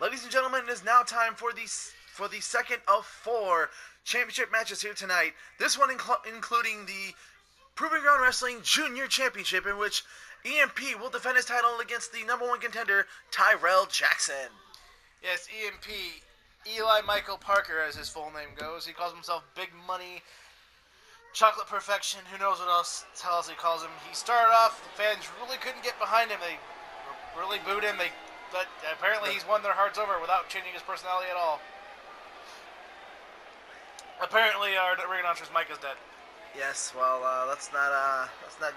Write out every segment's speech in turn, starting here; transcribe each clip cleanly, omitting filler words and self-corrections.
Ladies and gentlemen, it is now time for the second of 4 championship matches here tonight. This one including the Proving Ground Wrestling Junior Championship, in which EMP will defend his title against the #1 contender, Tyrell Jackson. Yes, EMP, Eli Michael Parker as his full name goes. He calls himself Big Money, Chocolate Perfection, who knows what else he calls him. He started off, the fans really couldn't get behind him. They really booed him. But apparently he's won their hearts over without changing his personality at all. Apparently our ring announcer's mic is dead. Yes, well, let's not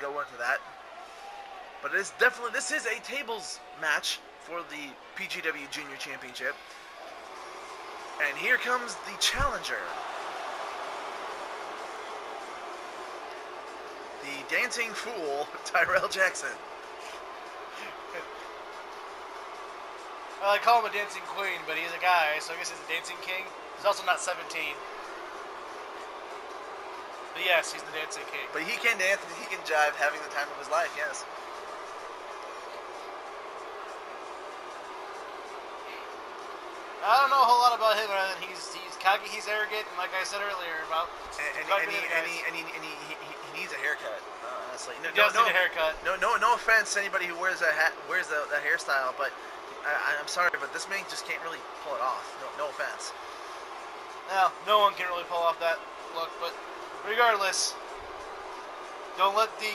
go into that. But this is a tables match for the PGW Junior Championship. And here comes the challenger. The Dancing Fool, Tyrell Jackson. Well, I call him a dancing queen, but he's a guy, so I guess he's a dancing king. He's also not 17. But yes, he's the dancing king. But he can dance and he can jive, having the time of his life, yes. I don't know a whole lot about him other than he's cocky, he's arrogant, and like I said earlier about he needs a haircut. Honestly, he does need a haircut. No offense to anybody who wears that hairstyle, but I'm sorry, but this man just can't really pull it off. No offense. Well, no one can really pull off that look, but regardless, don't let the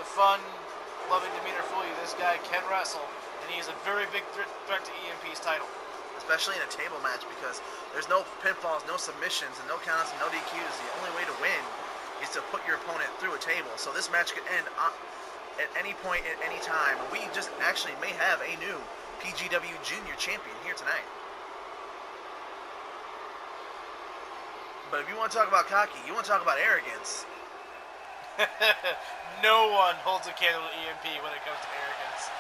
fun, loving demeanor fool you. This guy can wrestle, and he is a very big threat to EMP's title. Especially in a table match, because there's no pinfalls, no submissions, and no counts, and no DQs. The only way to win is to put your opponent through a table. So this match could end at any point, at any time. We just actually may have a new PGW Junior Champion here tonight. But if you want to talk about cocky, you want to talk about arrogance. No one holds a candle to EMP when it comes to arrogance.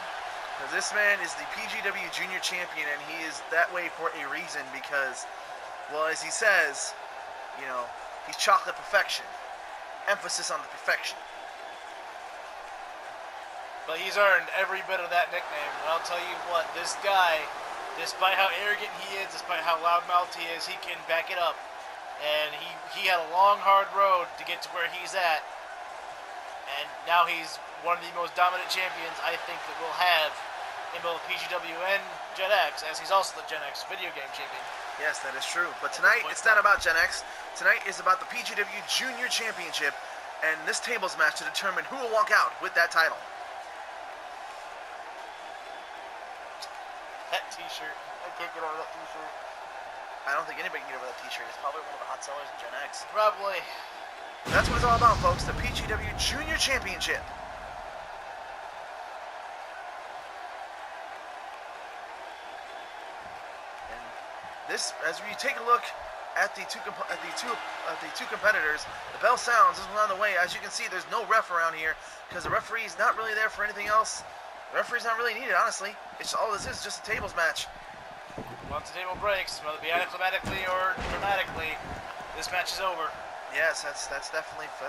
Because this man is the PGW Junior Champion, and he is that way for a reason, because, well, as he says, you know, he's chocolate perfection. Emphasis on the perfection. But he's earned every bit of that nickname. And I'll tell you what, this guy, despite how arrogant he is, despite how loudmouthed he is, he can back it up. And he had a long, hard road to get to where he's at. And now he's one of the most dominant champions I think that we'll have in both PGW and Gen X, as he's also the Gen X video game champion. Yes, that is true. But tonight, it's not about Gen X. Tonight is about the PGW Junior Championship, and this tables match to determine who will walk out with that title. That t-shirt. I can't get over that t-shirt. I don't think anybody can get over that t-shirt. It's probably one of the hot sellers in Gen X. Probably. That's what it's all about, folks. The PGW Junior Championship. And this, as we take a look at the two competitors, the bell sounds. This one's on the way. As you can see, there's no ref around here because the referee's not really there for anything else. The referee's not really needed, honestly. It's all this is just a tables match. Once the table breaks, whether it be anticlimactically or dramatically, this match is over. Yes, that's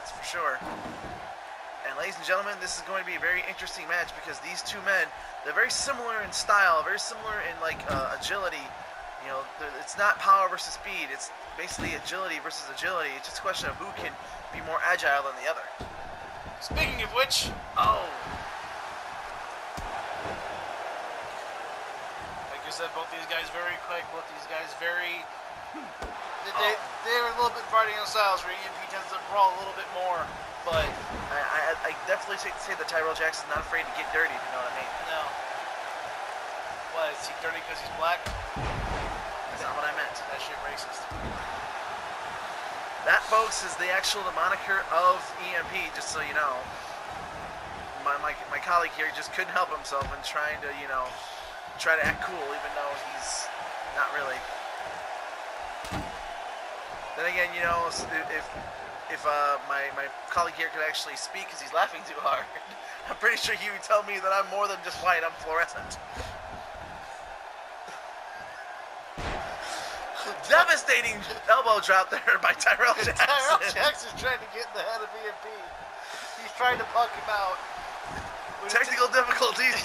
for sure. And ladies and gentlemen, this is going to be a very interesting match because these two men, they're very similar in style, very similar in agility. You know, it's not power versus speed. It's basically agility versus agility. It's just a question of who can be more agile than the other. Speaking of which, like I said, both these guys very quick. Both these guys very. They were a little bit fighting in styles where EMP tends to brawl a little bit more, but I definitely say that Tyrell Jackson's not afraid to get dirty, if you know what I mean. No. What, is he dirty because he's black? That's not what I meant. That shit racist. That, folks, is the moniker of EMP, just so you know. My colleague here just couldn't help himself in trying to, you know, try to act cool, even though he's not really. Then again, you know, if my colleague here could actually speak because he's laughing too hard, I'm pretty sure he would tell me that I'm more than just white, I'm fluorescent. Devastating elbow drop there by Tyrell Jackson. Tyrell Jackson's trying to get in the head of EMP. He's trying to punk him out. Technical difficulties.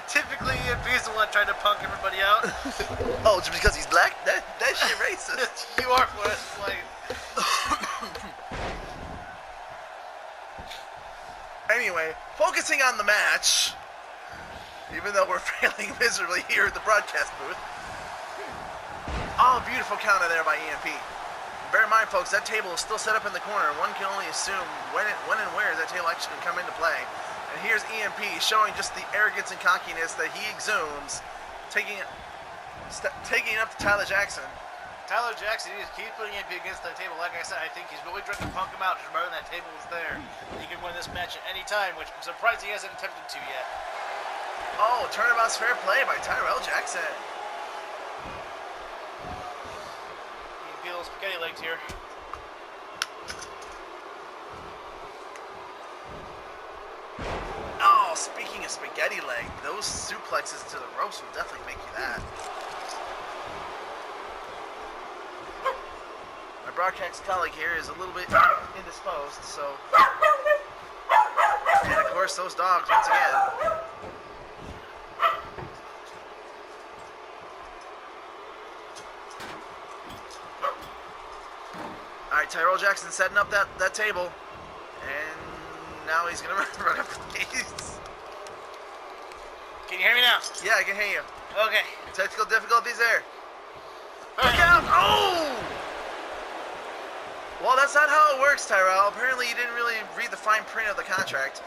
Typically, EMP He's the one trying to punk everybody out. Oh, just because he's black? That shit racist. You are like. Anyway, focusing on the match, even though we're failing miserably here at the broadcast booth. Oh, beautiful counter there by EMP. Bear in mind, folks, that table is still set up in the corner. One can only assume when and where that table actually can come into play. And here's EMP showing just the arrogance and cockiness that he exudes, taking it up to Tyler Jackson. Tyler Jackson, he's putting EMP against that table. Like I said, I think he's really trying to punk him out, just remembering that table is there. He can win this match at any time, which I'm surprised he hasn't attempted to yet. Oh, turnabout's fair play by Tyrell Jackson. Spaghetti legs here. Oh, speaking of spaghetti leg, those suplexes to the ropes will definitely make you that. My broadcast colleague here is a little bit indisposed, so... And of course, those dogs, once again... Alright, Tyrell Jackson setting up that table. And now he's going to run up the keys. Can you hear me now? Yeah, I can hear you. Okay. Technical difficulties there. Right. Look out! Oh! Well, that's not how it works, Tyrell. Apparently you didn't really read the fine print of the contract.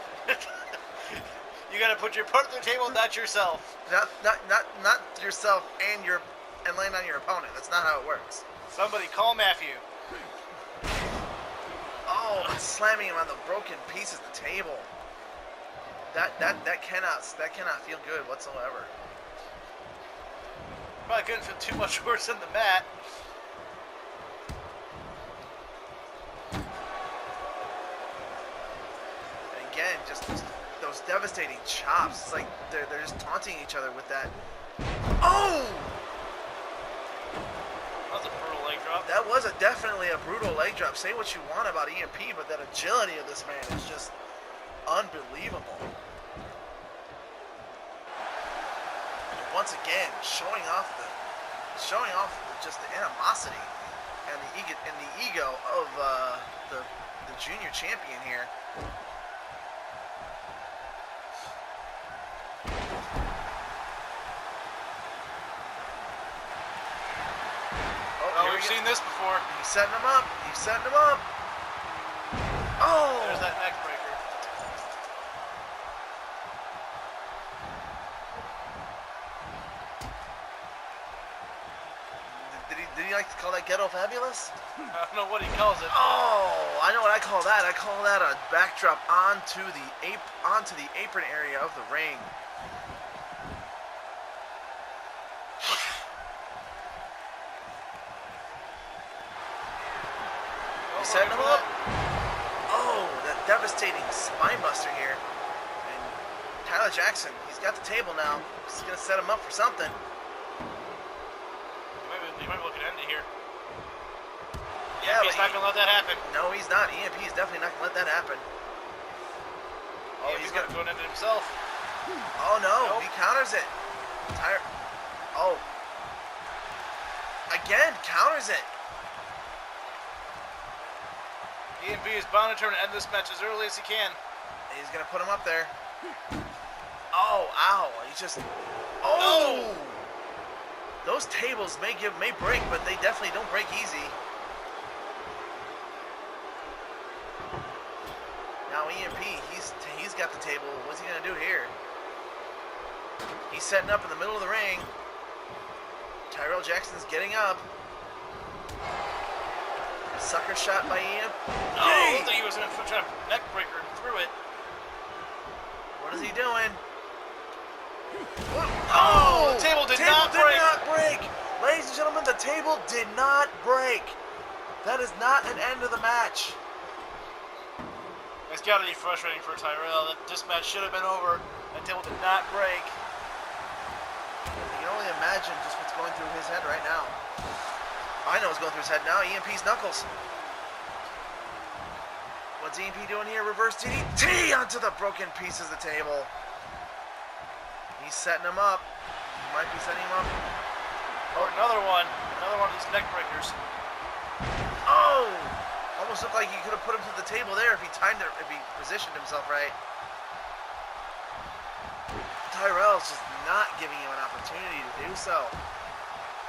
You gotta put your part of the table, not yourself. Not yourself and land on your opponent. That's not how it works. Somebody call Matthew. Oh, slamming him on the broken pieces of the table. That cannot feel good whatsoever. Probably couldn't feel too much worse than the mat. And again, just those devastating chops. It's like they're just taunting each other with that. Oh! That was a brutal leg drop. That was definitely a brutal leg drop. Say what you want about EMP, but that agility of this man is just unbelievable. And once again, showing off just the animosity and the ego of the junior champion here. Oh, we've seen this before. He's setting him up. He's setting him up. Oh! There's that neck breaker. Did he like to call that ghetto fabulous? I don't know what he calls it. Oh, I know what I call that. I call that a backdrop onto the apron area of the ring. He's setting him up. Oh, that devastating spine buster here. And Tyler Jackson, he's got the table now. He's gonna set him up for something. He might be looking to end it here. Yeah, he's not gonna let that happen. No, he's not. EMP is definitely not gonna let that happen. Oh, he's gonna go and end it himself. Oh no, Nope. he counters it. Oh. Again, counters it. EMP is bound to try to end this match as early as he can. He's gonna put him up there. Oh, ow. He's just... Oh! No. Those tables may break, but they definitely don't break easy. Now EMP, he's got the table. What's he gonna do here? He's setting up in the middle of the ring. Tyrell Jackson's getting up. Sucker shot by EMP. Oh, I thought he was going to try to neck breaker through it. What is he doing? Oh, the table did not break. Ladies and gentlemen, the table did not break. That is not an end of the match. It's got to be frustrating for Tyrell that this match should have been over. That table did not break. You can only imagine just what's going through his head right now. I know what's going through his head now. EMP's knuckles. What's EMP doing here? Reverse DDT onto the broken pieces of the table. He's setting him up. He might be setting him up. Or another one of these neck breakers. Oh! Almost looked like he could have put him to the table there if he timed it, if he positioned himself right. Tyrell's just not giving him an opportunity to do so.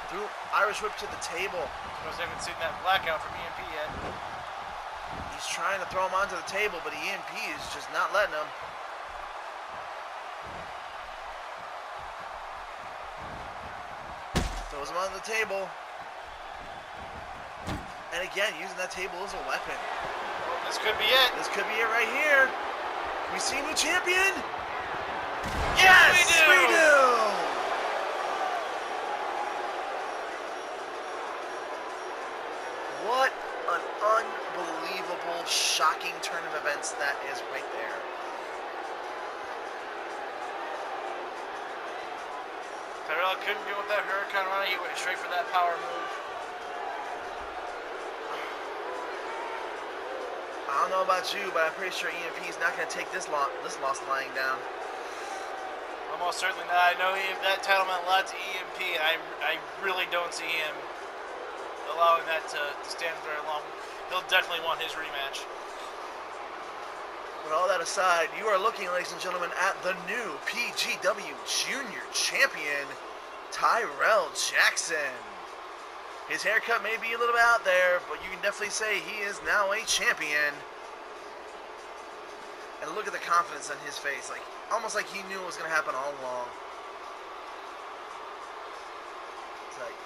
Threw Irish whip to the table. I haven't seen that blackout from EMP yet. He's trying to throw him onto the table, but EMP is just not letting him. Throws him onto the table. And again, using that table as a weapon. Oh, this could be it. This could be it right here. We see a new champion? Yes, we do! What an unbelievable, shocking turn of events that is right there. Tyrell couldn't go with that Hurricane Rana. He went straight for that power move. I don't know about you, but I'm pretty sure EMP is not going to take this loss lying down. Almost certainly not. I know that title meant a lot to EMP, and I really don't see him allowing that to stand very long. He'll definitely want his rematch. But all that aside, you are looking, ladies and gentlemen, at the new PGW Junior Champion, Tyrell Jackson. His haircut may be a little bit out there, but you can definitely say he is now a champion. And look at the confidence on his face, like almost like he knew it was going to happen all along. It's like,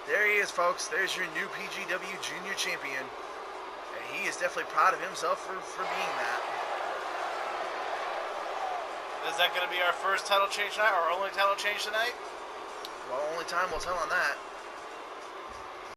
there he is, folks. There's your new PGW Junior Champion. And he is definitely proud of himself for being that. Is that going to be our first title change tonight, or only title change tonight? Well, only time will tell on that.